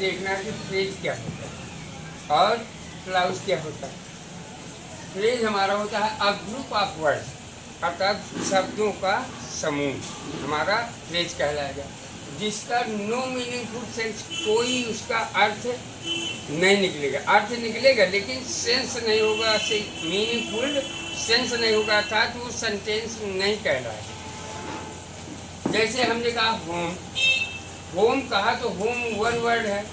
देखना है कि फ्रेज क्या होता है और क्लाउज क्या होता है। फ्रेज हमारा होता है अ ग्रुप ऑफ वर्ड्स, अर्थात शब्दों का समूह हमारा फ्रेज कहलाएगा, जिसका नो मीनिंगफुल सेंस, कोई उसका अर्थ नहीं निकलेगा। अर्थ निकलेगा लेकिन सेंस नहीं होगा, मीनिंगफुल सेंस नहीं होगा, अर्थात वो सेंटेंस नहीं कहलाएगा। जैसे हमने कहा होम, होम कहा तो होम वन वर्ड है,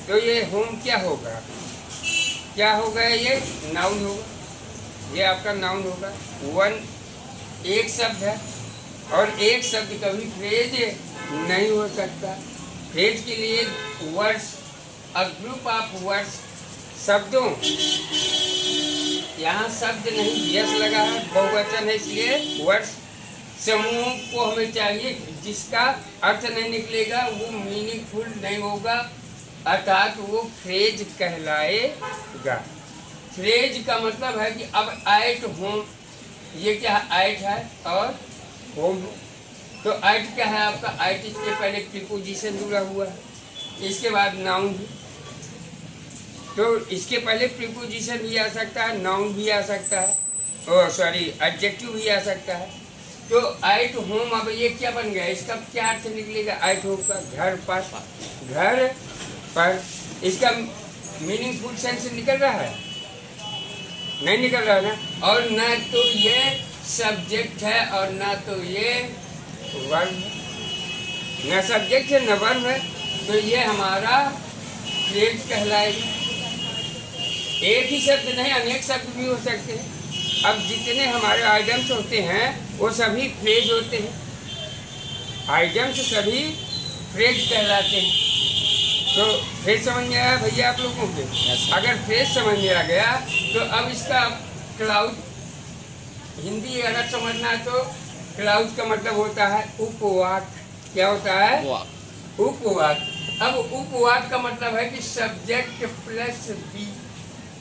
तो ये होम क्या होगा, क्या होगा, ये नाउन होगा, ये आपका नाउन होगा। वन एक शब्द है और एक शब्द कभी फ्रेज नहीं हो सकता। फ्रेज के लिए words, a group of words, शब्दों, यहाँ शब्द नहीं यस लगा है, बहुवचन है इसलिए वर्ड्स, समूह को हमें चाहिए जिसका अर्थ नहीं निकलेगा, वो मीनिंगफुल नहीं होगा, अर्थात वो फ्रेज कहलाएगा। फ्रेज का मतलब है कि अब एट होम, ये क्या है, एट है और होम, तो एट क्या है आपका, एट इसके पहले प्रीपोजिशन जुड़ा हुआ है, इसके बाद नाउन भी, तो इसके पहले प्रीपोजिशन भी आ सकता है, नाउन भी आ सकता है, ओ सॉरी एडजेक्टिव भी आ सकता है। तो एट होम, अब ये क्या बन गया, इसका क्या अर्थ निकलेगा, एट होम का घर पर, घर पर, इसका मीनिंगफुल सेंस निकल रहा है, नहीं निकल रहा है ना। और ना तो ये सब्जेक्ट है और ना तो ये वर्ब है, ना सब्जेक्ट है ना वर्ब है, तो ये हमारा फ्रेज कहलाएगा। एक ही शब्द नहीं, अनेक शब्द भी हो सकते हैं। अब जितने हमारे आइटम्स होते हैं वो सभी फ्रेज होते हैं, आइटम्स सभी फ्रेज कहलाते हैं। तो फ्रेज समझ में आया भैया आप लोगों को? अगर फ्रेज समझ में आ गया तो अब इसका क्लाउड, हिंदी अगर समझना है तो क्लाउड का मतलब होता है उपवाक। क्या होता है? उपवाक। अब उपवाक का मतलब है कि सब्जेक्ट प्लस बी,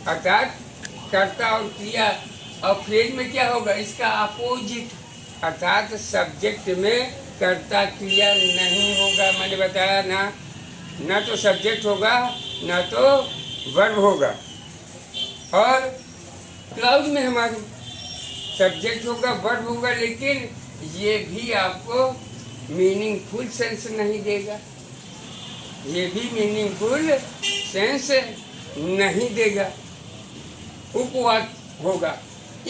अर्थात कर्ता और क्रिया, और फ्रेज में क्या होगा, इसका अपोजिट, अर्थात सब्जेक्ट में कर्ता क्रिया नहीं होगा। मैंने बताया ना तो सब्जेक्ट होगा ना तो वर्ब होगा। और क्लाउड में हमारी सब्जेक्ट होगा, वर्ब होगा, लेकिन ये भी आपको मीनिंगफुल सेंस नहीं देगा, ये भी मीनिंगफुल सेंस नहीं देगा, उपवाक होगा।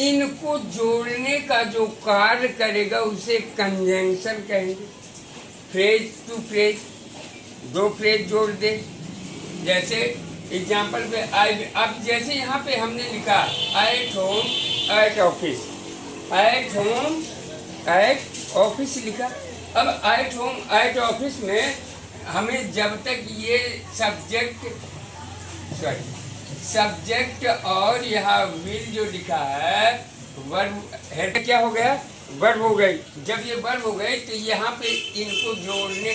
इनको जोड़ने का जो कार्य करेगा उसे कंजंक्शन कहेंगे। फ्रेज टू फ्रेज, दो फ्रेज जोड़ दे, जैसे एग्जाम्पल पे आई, अब जैसे यहाँ पे हमने लिखा at home at office, at home at office लिखा। अब एट होम एट ऑफिस में हमें जब तक ये सब्जेक्ट और यहाँ विल जो लिखा है, वर्ब हेड क्या हो गया, वर्ब हो गई। जब ये वर्ब हो गई तो यहाँ पे इनको जोड़ने का